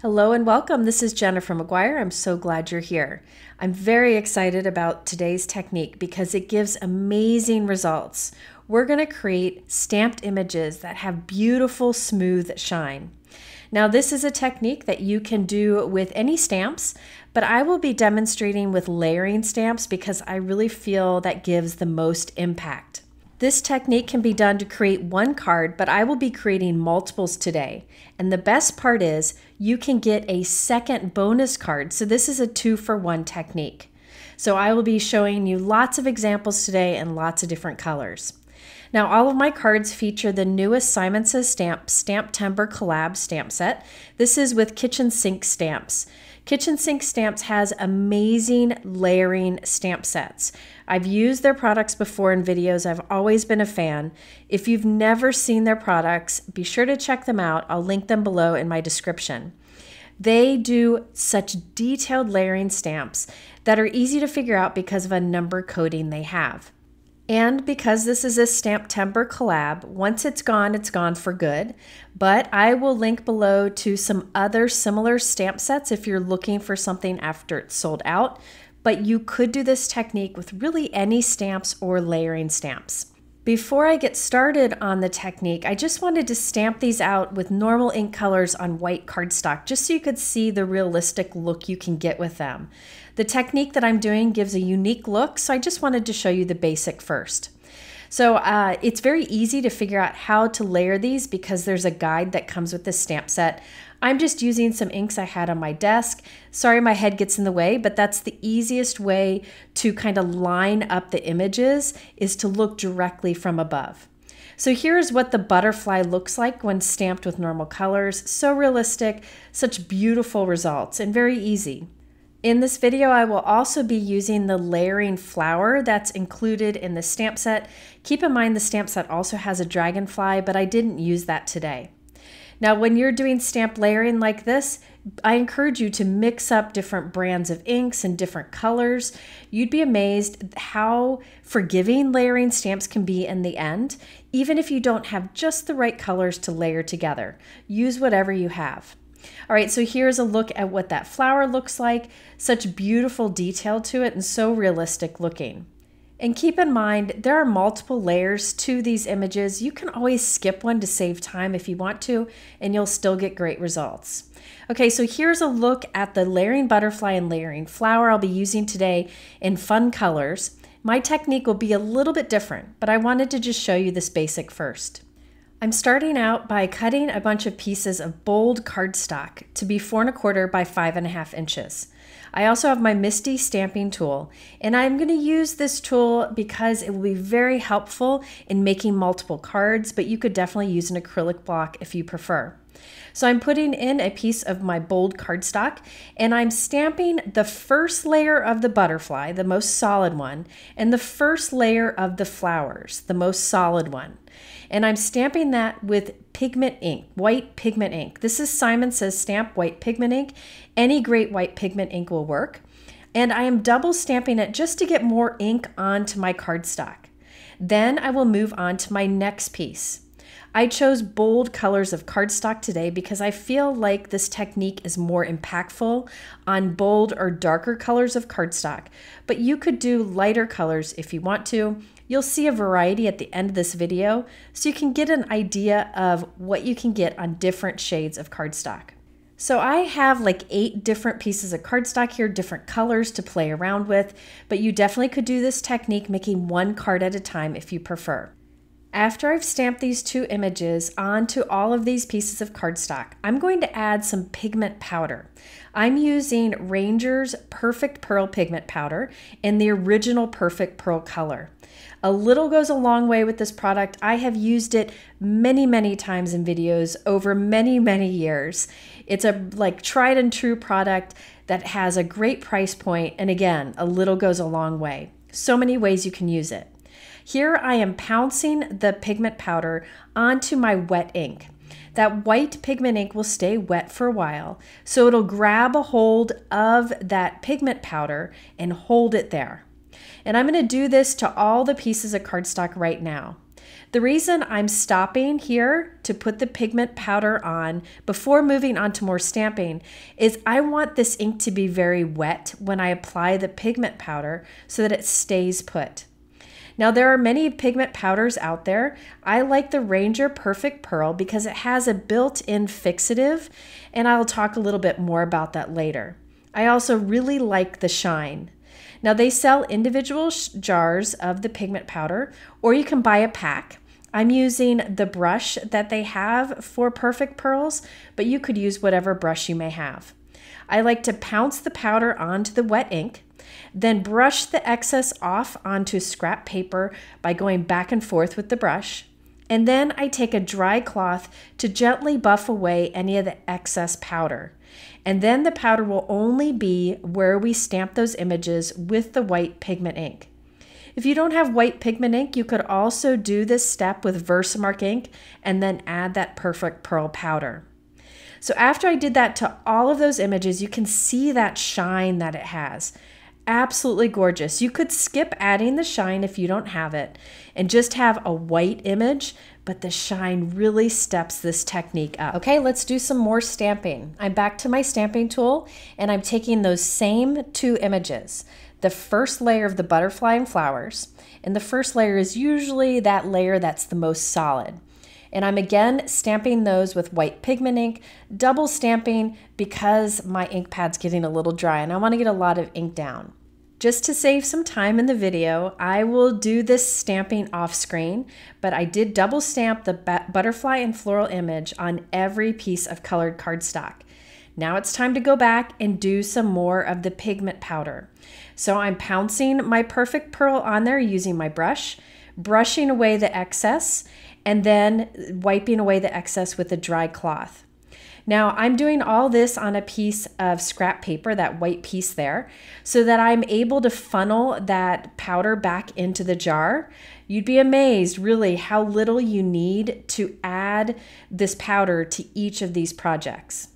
Hello and welcome. This is Gina from McGuire. I'm so glad you're here. I'm very excited about today's technique because it gives amazing results. We're going to create stamped images that have beautiful, smooth shine. Now, this is a technique that you can do with any stamps, but I will be demonstrating with layering stamps because I really feel that gives the most impact. This technique can be done to create one card, but I will be creating multiples today. And the best part is you can get a second bonus card. So this is a 2-for-1 technique. So I will be showing you lots of examples today and lots of different colors. Now, all of my cards feature the newest Simon Says Stamp STAMPtember collab stamp set. This is with kitchen sink stamps. Kitchen Sink Stamps has amazing layering stamp sets. I've used their products before in videos. I've always been a fan. If you've never seen their products, be sure to check them out. I'll link them below in my description. They do such detailed layering stamps that are easy to figure out because of a number coding they have. And because this is a STAMPtember collab, once it's gone for good. But I will link below to some other similar stamp sets if you're looking for something after it's sold out. But you could do this technique with really any stamps or layering stamps. Before I get started on the technique, I just wanted to stamp these out with normal ink colors on white cardstock, just so you could see the realistic look you can get with them. The technique that I'm doing gives a unique look, so I just wanted to show you the basic first. So it's very easy to figure out how to layer these because there's a guide that comes with this stamp set. I'm just using some inks I had on my desk. Sorry my head gets in the way, but that's the easiest way to kind of line up the images is to look directly from above. So here's what the butterfly looks like when stamped with normal colors. So realistic, such beautiful results, and very easy. In this video, I will also be using the layering flower that's included in the stamp set. Keep in mind the stamp set also has a dragonfly, but I didn't use that today. Now, when you're doing stamp layering like this, I encourage you to mix up different brands of inks and different colors. You'd be amazed how forgiving layering stamps can be in the end, even if you don't have just the right colors to layer together. Use whatever you have. All right, so here's a look at what that flower looks like. Such beautiful detail to it and so realistic looking. And keep in mind, there are multiple layers to these images. You can always skip one to save time if you want to, and you'll still get great results. Okay, so here's a look at the layering butterfly and layering flower I'll be using today in fun colors. My technique will be a little bit different, but I wanted to just show you this basic first. I'm starting out by cutting a bunch of pieces of bold cardstock to be 4 1/4 by 5.5 inches. I also have my MISTI stamping tool, and I'm going to use this tool because it will be very helpful in making multiple cards, but you could definitely use an acrylic block if you prefer. So I'm putting in a piece of my bold cardstock, and I'm stamping the first layer of the butterfly, the most solid one, and the first layer of the flowers, the most solid one. And I'm stamping that with pigment ink, white pigment ink. This is Simon Says Stamp white pigment ink. Any great white pigment ink will work. And I am double stamping it just to get more ink onto my cardstock. Then I will move on to my next piece. I chose bold colors of cardstock today because I feel like this technique is more impactful on bold or darker colors of cardstock, but you could do lighter colors if you want to. You'll see a variety at the end of this video, so you can get an idea of what you can get on different shades of cardstock. So I have like 8 different pieces of cardstock here, different colors to play around with, but you definitely could do this technique making one card at a time if you prefer. After I've stamped these 2 images onto all of these pieces of cardstock, I'm going to add some pigment powder. I'm using Ranger's Perfect Pearl pigment powder in the original Perfect Pearl color. A little goes a long way with this product. I have used it many, many times in videos over many, many years. It's a tried and true product that has a great price point, and again, a little goes a long way. So many ways you can use it. Here I am pouncing the pigment powder onto my wet ink. That white pigment ink will stay wet for a while, so it'll grab a hold of that pigment powder and hold it there. And I'm going to do this to all the pieces of cardstock right now. The reason I'm stopping here to put the pigment powder on before moving on to more stamping is I want this ink to be very wet when I apply the pigment powder so that it stays put. Now there are many pigment powders out there. I like the Ranger Perfect Pearl because it has a built-in fixative, and I'll talk a little bit more about that later. I also really like the shine. Now they sell individual jars of the pigment powder, or you can buy a pack. I'm using the brush that they have for Perfect Pearls, but you could use whatever brush you may have. I like to pounce the powder onto the wet ink, then brush the excess off onto scrap paper by going back and forth with the brush. And then I take a dry cloth to gently buff away any of the excess powder. And then the powder will only be where we stamp those images with the white pigment ink. If you don't have white pigment ink, you could also do this step with Versamark ink and then add that Perfect Pearl powder. So after I did that to all of those images, you can see that shine that it has. Absolutely gorgeous. You could skip adding the shine if you don't have it and just have a white image, but the shine really steps this technique up. Okay, let's do some more stamping. I'm back to my stamping tool and I'm taking those same two images. The first layer of the butterfly and flowers, and the first layer is usually that layer that's the most solid. And I'm again stamping those with white pigment ink, double stamping because my ink pad's getting a little dry and I want to get a lot of ink down. Just to save some time in the video, I will do this stamping off screen, but I did double stamp the butterfly and floral image on every piece of colored cardstock. Now it's time to go back and do some more of the pigment powder. So I'm pouncing my Perfect Pearl on there using my brush, brushing away the excess, and then wiping away the excess with a dry cloth. Now I'm doing all this on a piece of scrap paper, that white piece there, so that I'm able to funnel that powder back into the jar. You'd be amazed really how little you need to add this powder to each of these projects.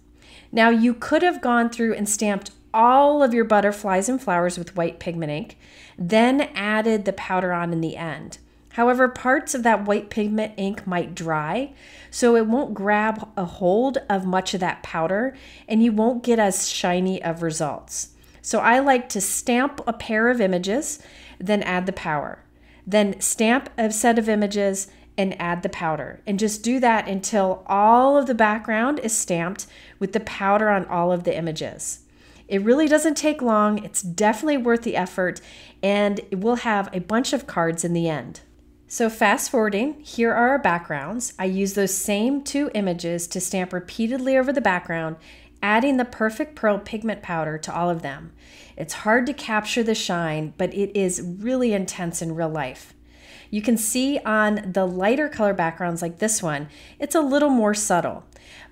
Now you could have gone through and stamped all of your butterflies and flowers with white pigment ink, then added the powder on in the end. However, parts of that white pigment ink might dry, so it won't grab a hold of much of that powder and you won't get as shiny of results. So I like to stamp a pair of images, then add the powder. Then stamp a set of images and add the powder. And just do that until all of the background is stamped with the powder on all of the images. It really doesn't take long, it's definitely worth the effort, and we'll have a bunch of cards in the end. So fast forwarding, here are our backgrounds. I use those same two images to stamp repeatedly over the background, adding the Perfect Pearl pigment powder to all of them. It's hard to capture the shine, but it is really intense in real life. You can see on the lighter color backgrounds like this one, it's a little more subtle,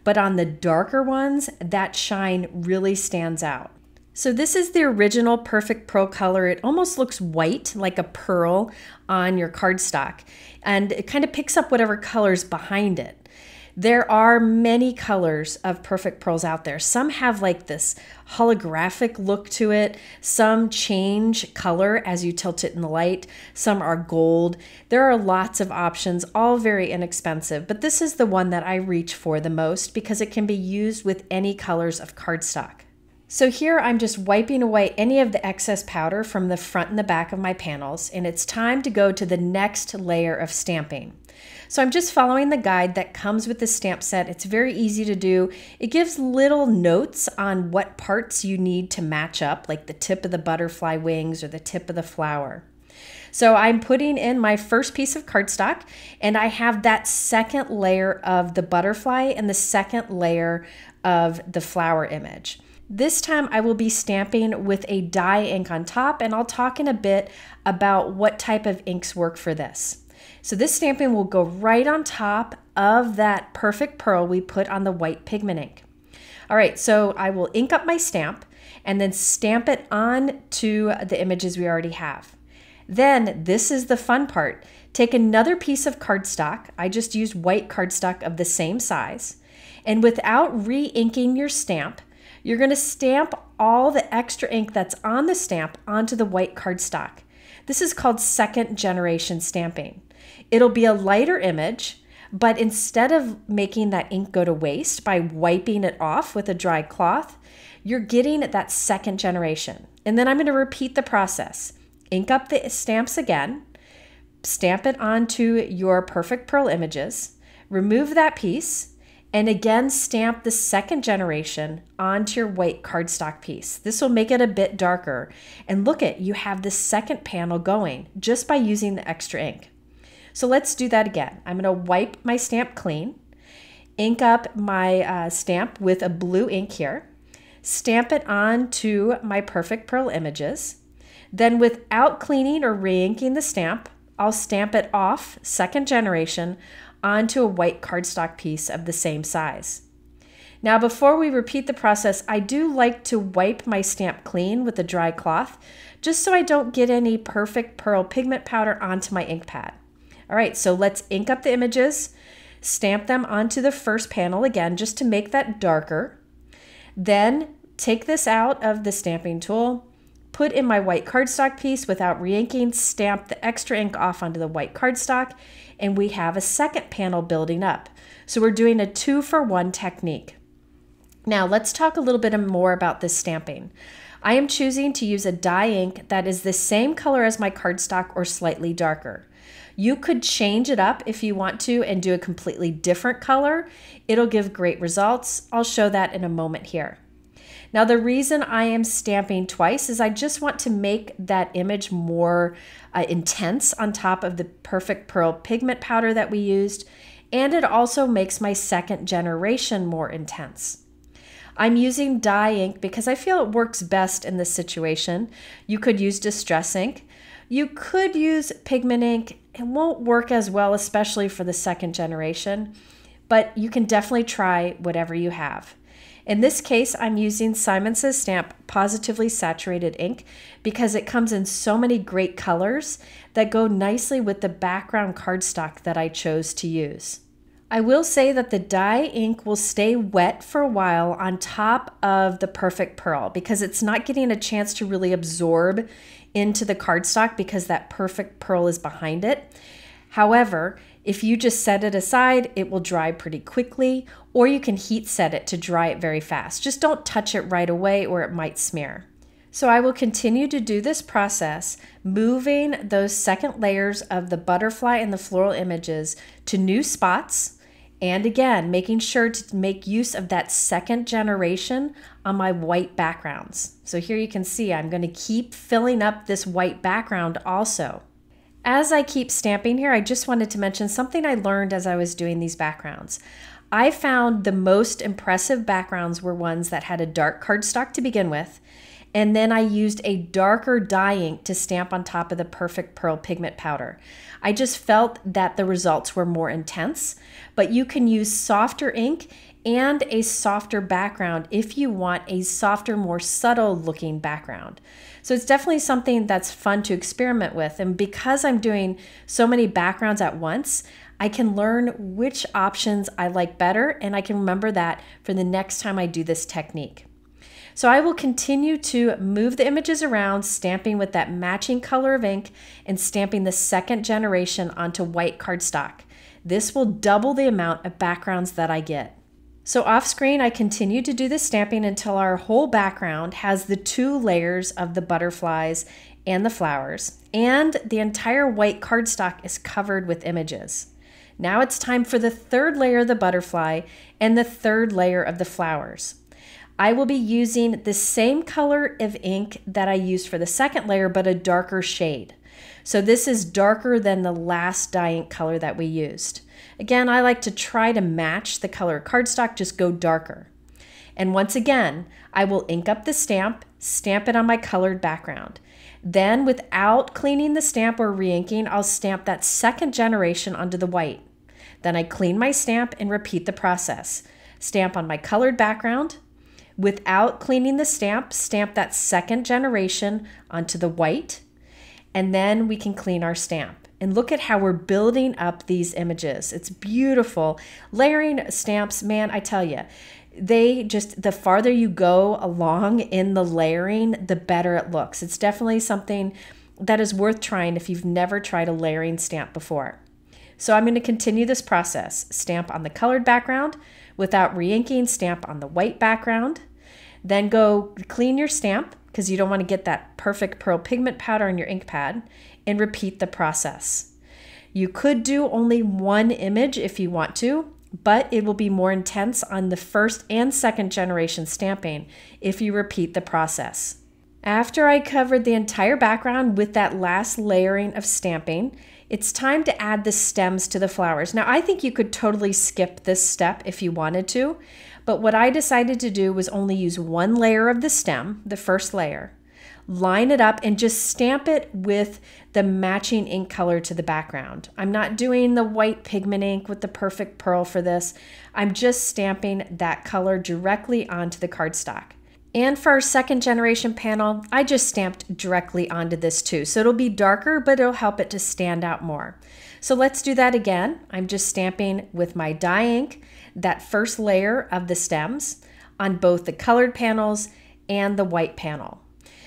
but on the darker ones, that shine really stands out. So this is the original Perfect Pearl color. It almost looks white, like a pearl on your cardstock, and it kind of picks up whatever color's behind it. There are many colors of Perfect Pearls out there. Some have like this holographic look to it. Some change color as you tilt it in the light. Some are gold. There are lots of options, all very inexpensive, but this is the one that I reach for the most because it can be used with any colors of cardstock. So here I'm just wiping away any of the excess powder from the front and the back of my panels, and it's time to go to the next layer of stamping. So I'm just following the guide that comes with the stamp set. It's very easy to do. It gives little notes on what parts you need to match up, like the tip of the butterfly wings or the tip of the flower. So I'm putting in my first piece of cardstock, and I have that second layer of the butterfly and the second layer of the flower image. This time I will be stamping with a dye ink on top, and I'll talk in a bit about what type of inks work for this. So this stamping will go right on top of that Perfect Pearl we put on the white pigment ink. All right, so I will ink up my stamp and then stamp it on to the images we already have. Then this is the fun part. Take another piece of cardstock. I just used white cardstock of the same size, and without re-inking your stamp, you're going to stamp all the extra ink that's on the stamp onto the white cardstock. This is called second generation stamping. It'll be a lighter image, but instead of making that ink go to waste by wiping it off with a dry cloth, you're getting that second generation. And then I'm going to repeat the process. Ink up the stamps again, stamp it onto your perfect pearl images, remove that piece, and again stamp the second generation onto your white cardstock piece. This will make it a bit darker. And look at, you have the second panel going just by using the extra ink. So let's do that again. I'm going to wipe my stamp clean, ink up my stamp with a blue ink here, stamp it onto my perfect pearl images. Then without cleaning or re-inking the stamp, I'll stamp it off, second generation, onto a white cardstock piece of the same size. Now before we repeat the process, I do like to wipe my stamp clean with a dry cloth, just so I don't get any perfect pearl pigment powder onto my ink pad. All right, so let's ink up the images, stamp them onto the first panel again, just to make that darker. Then take this out of the stamping tool, put in my white cardstock piece without re-inking, stamp the extra ink off onto the white cardstock, and we have a second panel building up. So we're doing a 2-for-1 technique. Now let's talk a little bit more about this stamping. I am choosing to use a dye ink that is the same color as my cardstock or slightly darker. You could change it up if you want to and do a completely different color. It'll give great results. I'll show that in a moment here. Now the reason I am stamping twice is I just want to make that image more intense on top of the perfect pearl pigment powder that we used, and it also makes my second generation more intense. I'm using dye ink because I feel it works best in this situation. You could use distress ink. You could use pigment ink. It won't work as well, especially for the second generation, but you can definitely try whatever you have. In this case, I'm using Simon Says Stamp Pawsitively Saturated Ink because it comes in so many great colors that go nicely with the background cardstock that I chose to use. I will say that the dye ink will stay wet for a while on top of the perfect pearl because it's not getting a chance to really absorb into the cardstock because that perfect pearl is behind it. However, if you just set it aside, it will dry pretty quickly, or you can heat set it to dry it very fast. Just don't touch it right away or it might smear. So I will continue to do this process, moving those second layers of the butterfly and the floral images to new spots, and again, making sure to make use of that second generation on my white backgrounds. So here you can see I'm going to keep filling up this white background also. As I keep stamping here, I just wanted to mention something I learned as I was doing these backgrounds. I found the most impressive backgrounds were ones that had a dark cardstock to begin with, and then I used a darker dye ink to stamp on top of the perfect pearl pigment powder. I just felt that the results were more intense, but you can use softer ink and a softer background if you want a softer, more subtle looking background. So it's definitely something that's fun to experiment with. And because I'm doing so many backgrounds at once, I can learn which options I like better, and I can remember that for the next time I do this technique. So I will continue to move the images around, stamping with that matching color of ink and stamping the second generation onto white cardstock. This will double the amount of backgrounds that I get. So off screen, I continue to do the stamping until our whole background has the 2 layers of the butterflies and the flowers, and the entire white cardstock is covered with images. Now it's time for the 3rd layer of the butterfly and the 3rd layer of the flowers. I will be using the same color of ink that I used for the 2nd layer, but a darker shade. So this is darker than the last dye ink color that we used. Again, I like to try to match the color of cardstock, just go darker. And once again, I will ink up the stamp, stamp it on my colored background. Then without cleaning the stamp or re-inking, I'll stamp that second generation onto the white. Then I clean my stamp and repeat the process. Stamp on my colored background. Without cleaning the stamp, stamp that second generation onto the white. And then we can clean our stamp. And look at how we're building up these images. It's beautiful. Layering stamps, man, I tell you, the farther you go along in the layering, the better it looks. It's definitely something that is worth trying if you've never tried a layering stamp before. So I'm going to continue this process. Stamp on the colored background. Without re-inking, stamp on the white background. Then go clean your stamp because you don't want to get that perfect pearl pigment powder on your ink pad, and repeat the process. You could do only one image if you want to, but it will be more intense on the first and second generation stamping if you repeat the process. After I covered the entire background with that last layering of stamping, it's time to add the stems to the flowers. Now, I think you could totally skip this step if you wanted to, but what I decided to do was only use one layer of the stem, the first layer, line it up and just stamp it with the matching ink color to the background. I'm not doing the white pigment ink with the perfect pearl for this. I'm just stamping that color directly onto the cardstock. And for our second generation panel, I just stamped directly onto this too. So it'll be darker, but it'll help it to stand out more. So let's do that again. I'm just stamping with my dye ink that first layer of the stems on both the colored panels and the white panel.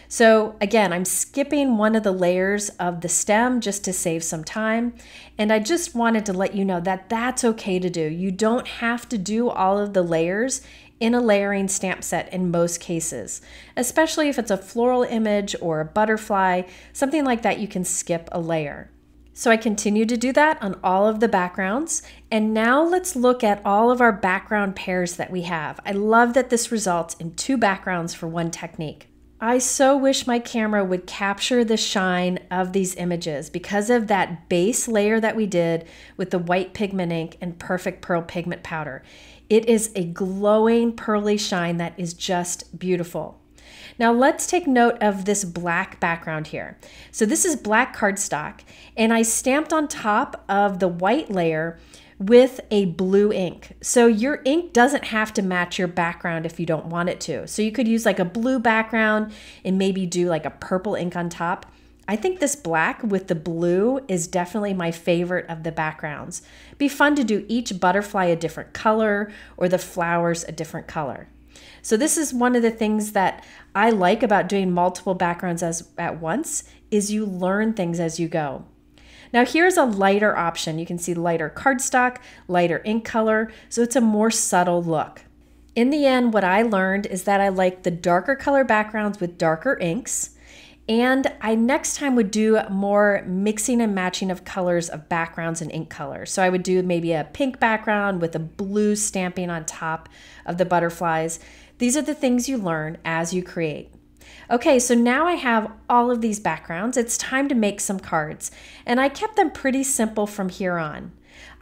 So again, I'm skipping one of the layers of the stem just to save some time. And I just wanted to let you know that that's okay to do. You don't have to do all of the layers in a layering stamp set in most cases, especially if it's a floral image or a butterfly, something like that, you can skip a layer. So I continue to do that on all of the backgrounds. And now let's look at all of our background pairs that we have. I love that this results in 2 backgrounds for one technique. I so wish my camera would capture the shine of these images because of that base layer that we did with the white pigment ink and perfect pearl pigment powder. It is a glowing pearly shine that is just beautiful. Now let's take note of this black background here. So this is black cardstock, and I stamped on top of the white layer with a blue ink. So your ink doesn't have to match your background if you don't want it to. So you could use like a blue background and maybe do like a purple ink on top. I think this black with the blue is definitely my favorite of the backgrounds. It'd be fun to do each butterfly a different color or the flowers a different color. So this is one of the things that I like about doing multiple backgrounds at once is you learn things as you go. Now here's a lighter option. You can see lighter cardstock, lighter ink color, so it's a more subtle look. In the end, what I learned is that I like the darker color backgrounds with darker inks, and I next time would do more mixing and matching of colors of backgrounds and ink colors. So I would do maybe a pink background with a blue stamping on top of the butterflies. These are the things you learn as you create. Okay, so now I have all of these backgrounds. It's time to make some cards, and I kept them pretty simple from here on.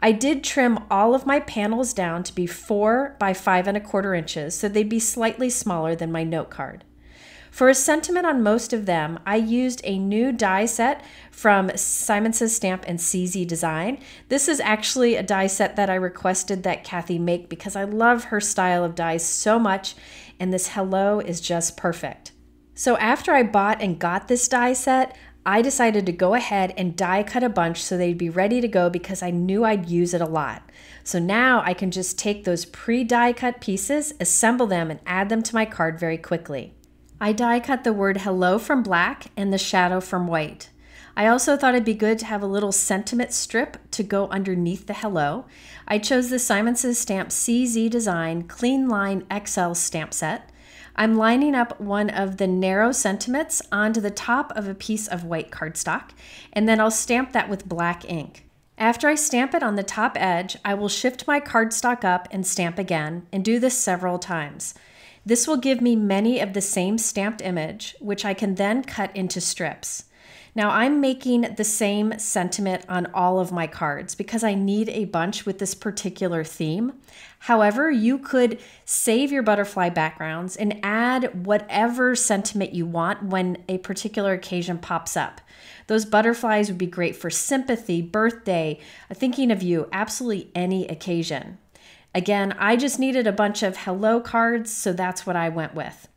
I did trim all of my panels down to be 4 by 5¼ inches, so they'd be slightly smaller than my note card. For a sentiment on most of them, I used a new die set from Simon Says Stamp and CZ Design. This is actually a die set that I requested that Kathy make because I love her style of dies so much, and this hello is just perfect. So after I bought and got this die set, I decided to go ahead and die cut a bunch so they'd be ready to go because I knew I'd use it a lot. So now I can just take those pre-die cut pieces, assemble them, and add them to my card very quickly. I die cut the word hello from black and the shadow from white. I also thought it'd be good to have a little sentiment strip to go underneath the hello. I chose the Simon Says Stamp CZ Design Clean Line XL stamp set. I'm lining up one of the narrow sentiments onto the top of a piece of white cardstock, and then I'll stamp that with black ink. After I stamp it on the top edge, I will shift my cardstock up and stamp again, and do this several times. This will give me many of the same stamped image, which I can then cut into strips. Now I'm making the same sentiment on all of my cards because I need a bunch with this particular theme. However, you could save your butterfly backgrounds and add whatever sentiment you want when a particular occasion pops up. Those butterflies would be great for sympathy, birthday, thinking of you, absolutely any occasion. Again, I just needed a bunch of hello cards, so that's what I went with.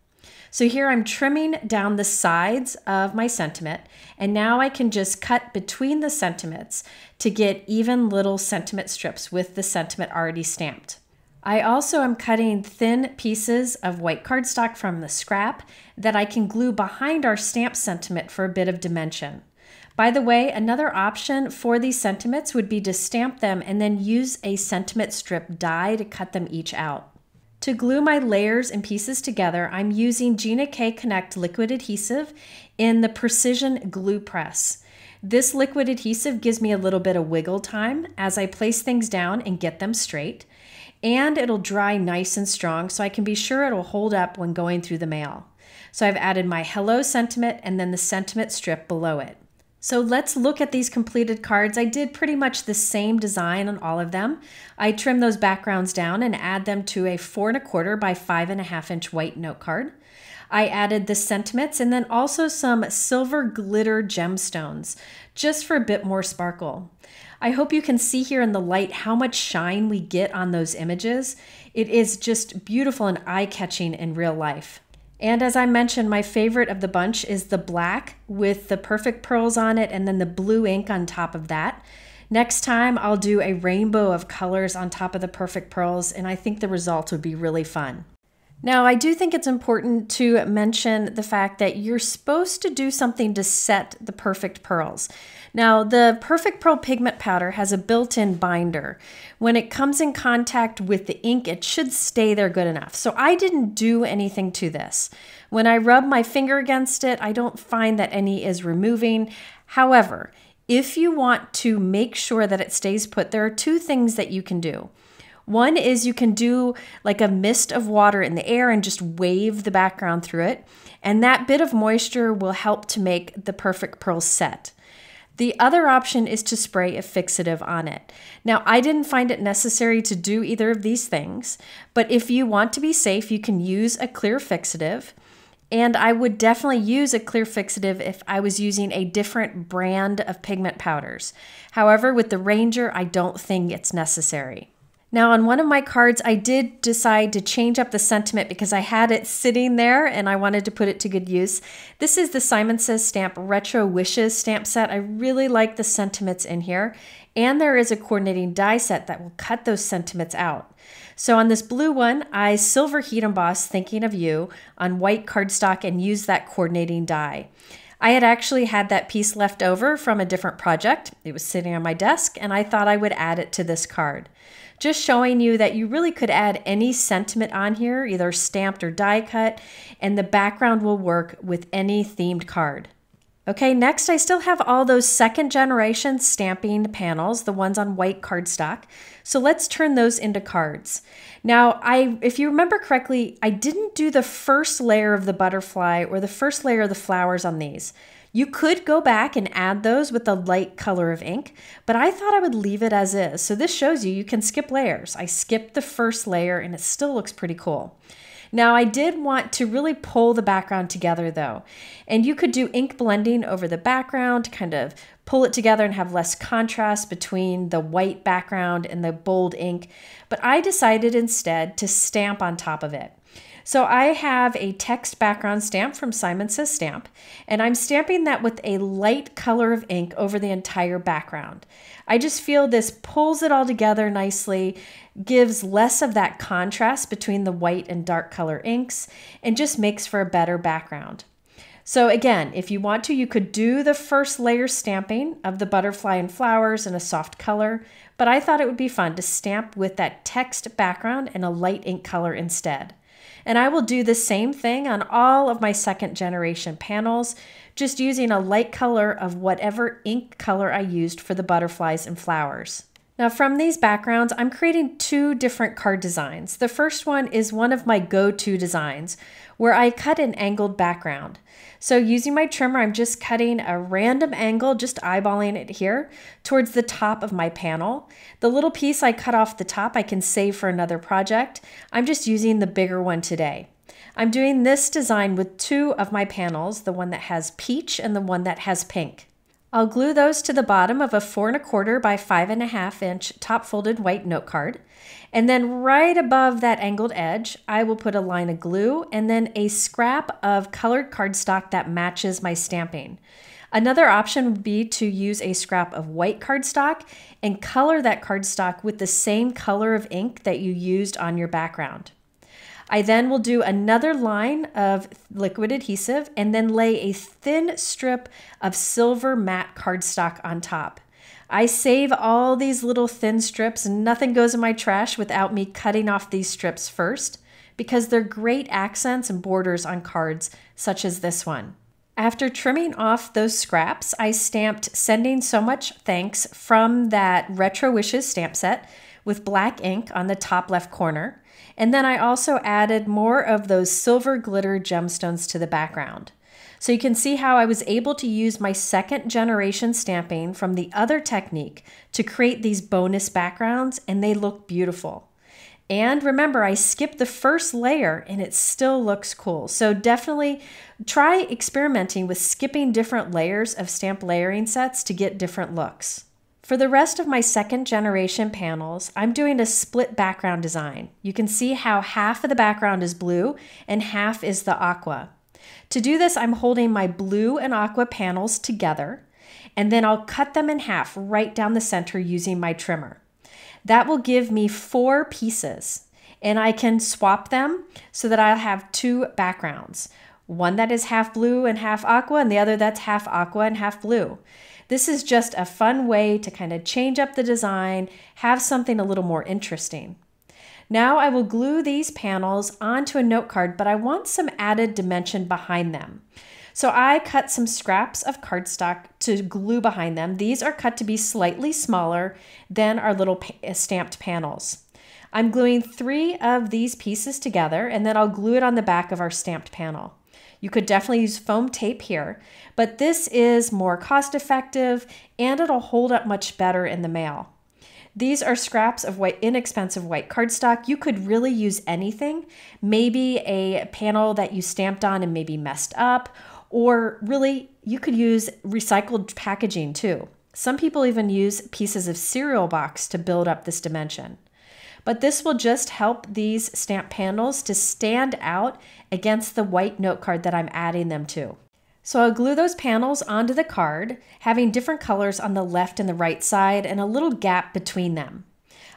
So here I'm trimming down the sides of my sentiment, and now I can just cut between the sentiments to get even little sentiment strips with the sentiment already stamped. I also am cutting thin pieces of white cardstock from the scrap that I can glue behind our stamp sentiment for a bit of dimension. By the way, another option for these sentiments would be to stamp them and then use a sentiment strip die to cut them each out. To glue my layers and pieces together, I'm using Gina K Connect liquid adhesive in the Precision Glue Press. This liquid adhesive gives me a little bit of wiggle time as I place things down and get them straight, and it'll dry nice and strong so I can be sure it'll hold up when going through the mail. So I've added my hello sentiment and then the sentiment strip below it. So let's look at these completed cards. I did pretty much the same design on all of them. I trimmed those backgrounds down and add them to a 4 1/4 by 5.5 inch white note card. I added the sentiments and then also some silver glitter gemstones, just for a bit more sparkle. I hope you can see here in the light how much shine we get on those images. It is just beautiful and eye-catching in real life. And as I mentioned, my favorite of the bunch is the black with the perfect pearls on it and then the blue ink on top of that. Next time I'll do a rainbow of colors on top of the perfect pearls, and I think the result would be really fun. Now, I do think it's important to mention the fact that you're supposed to do something to set the perfect pearls. Now, the Perfect Pearl Pigment Powder has a built-in binder. When it comes in contact with the ink, it should stay there good enough. So I didn't do anything to this. When I rub my finger against it, I don't find that any is removing. However, if you want to make sure that it stays put, there are two things that you can do. One is you can do like a mist of water in the air and just wave the background through it. And that bit of moisture will help to make the perfect pearls set. The other option is to spray a fixative on it. Now, I didn't find it necessary to do either of these things, but if you want to be safe, you can use a clear fixative. And I would definitely use a clear fixative if I was using a different brand of pigment powders. However, with the Ranger, I don't think it's necessary. Now, on one of my cards, I did decide to change up the sentiment because I had it sitting there and I wanted to put it to good use. This is the Simon Says Stamp Retro Wishes stamp set. I really like the sentiments in here. And there is a coordinating die set that will cut those sentiments out. So on this blue one, I silver heat embossed Thinking of You on white cardstock and used that coordinating die. I had actually had that piece left over from a different project. It was sitting on my desk and I thought I would add it to this card. Just showing you that you really could add any sentiment on here, either stamped or die cut, and the background will work with any themed card. Okay, next I still have all those second generation stamping panels, the ones on white cardstock. So let's turn those into cards. Now, if you remember correctly, I didn't do the first layer of the butterfly or the first layer of the flowers on these. You could go back and add those with a light color of ink, but I thought I would leave it as is. So this shows you can skip layers. I skipped the first layer and it still looks pretty cool. Now I did want to really pull the background together though, and you could do ink blending over the background to kind of pull it together and have less contrast between the white background and the bold ink, but I decided instead to stamp on top of it. So I have a text background stamp from Simon Says Stamp, and I'm stamping that with a light color of ink over the entire background. I just feel this pulls it all together nicely, gives less of that contrast between the white and dark color inks, and just makes for a better background. So again, if you want to, you could do the first layer stamping of the butterfly and flowers in a soft color, but I thought it would be fun to stamp with that text background and a light ink color instead. And I will do the same thing on all of my second generation panels, just using a light color of whatever ink color I used for the butterflies and flowers. Now from these backgrounds, I'm creating two different card designs. The first one is one of my go-to designs where I cut an angled background. So using my trimmer, I'm just cutting a random angle, just eyeballing it here towards the top of my panel. The little piece I cut off the top, I can save for another project. I'm just using the bigger one today. I'm doing this design with two of my panels, the one that has peach and the one that has pink. I'll glue those to the bottom of a 4 1/4 by 5.5 inch top folded white note card. And then right above that angled edge, I will put a line of glue and then a scrap of colored cardstock that matches my stamping. Another option would be to use a scrap of white cardstock and color that cardstock with the same color of ink that you used on your background. I then will do another line of liquid adhesive and then lay a thin strip of silver matte cardstock on top. I save all these little thin strips, and nothing goes in my trash without me cutting off these strips first, because they're great accents and borders on cards such as this one. After trimming off those scraps, I stamped "Sending So Much Thanks" from that Retro Wishes stamp set with black ink on the top left corner. And then I also added more of those silver glitter gemstones to the background. So you can see how I was able to use my second generation stamping from the other technique to create these bonus backgrounds, and they look beautiful. And remember, I skipped the first layer and it still looks cool. So definitely try experimenting with skipping different layers of stamp layering sets to get different looks. For the rest of my second generation panels, I'm doing a split background design. You can see how half of the background is blue and half is the aqua. To do this, I'm holding my blue and aqua panels together, and then I'll cut them in half right down the center using my trimmer. That will give me 4 pieces, and I can swap them so that I'll have 2 backgrounds. One that is half blue and half aqua, and the other that's half aqua and half blue. This is just a fun way to kind of change up the design, have something a little more interesting. Now I will glue these panels onto a note card, but I want some added dimension behind them. So I cut some scraps of cardstock to glue behind them. These are cut to be slightly smaller than our little stamped panels. I'm gluing 3 of these pieces together, and then I'll glue it on the back of our stamped panel. You could definitely use foam tape here, but this is more cost-effective and it'll hold up much better in the mail. These are scraps of inexpensive white cardstock. You could really use anything, maybe a panel that you stamped on and maybe messed up, or really you could use recycled packaging too. Some people even use pieces of cereal box to build up this dimension. But this will just help these stamp panels to stand out against the white note card that I'm adding them to. So I'll glue those panels onto the card, having different colors on the left and the right side and a little gap between them.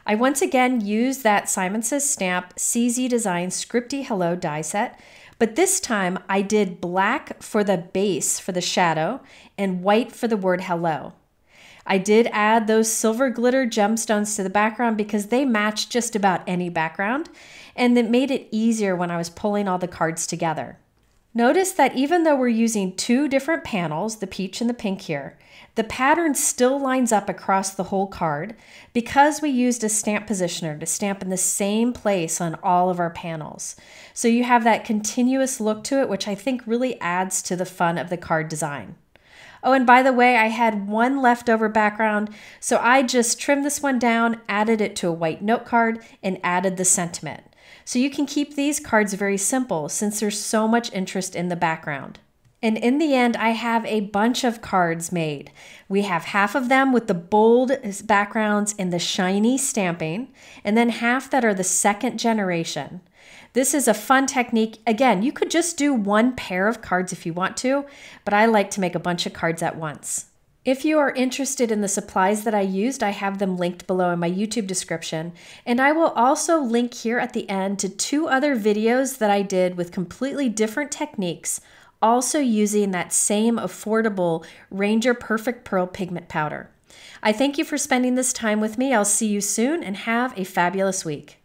I once again used that Simon Says Stamp CZ Design Scripty Hello die set, but this time I did black for the base for the shadow and white for the word hello. I did add those silver glitter gemstones to the background because they match just about any background, and it made it easier when I was pulling all the cards together. Notice that even though we're using 2 different panels, the peach and the pink here, the pattern still lines up across the whole card because we used a stamp positioner to stamp in the same place on all of our panels. So you have that continuous look to it, which I think really adds to the fun of the card design. Oh, and by the way, I had 1 leftover background, so I just trimmed this one down, added it to a white note card, and added the sentiment. So you can keep these cards very simple since there's so much interest in the background. And in the end, I have a bunch of cards made. We have half of them with the bold backgrounds and the shiny stamping, and then half that are the second generation. This is a fun technique. Again, you could just do 1 pair of cards if you want to, but I like to make a bunch of cards at once. If you are interested in the supplies that I used, I have them linked below in my YouTube description, and I will also link here at the end to 2 other videos that I did with completely different techniques, also using that same affordable Ranger Perfect Pearl pigment powder. I thank you for spending this time with me. I'll see you soon and have a fabulous week.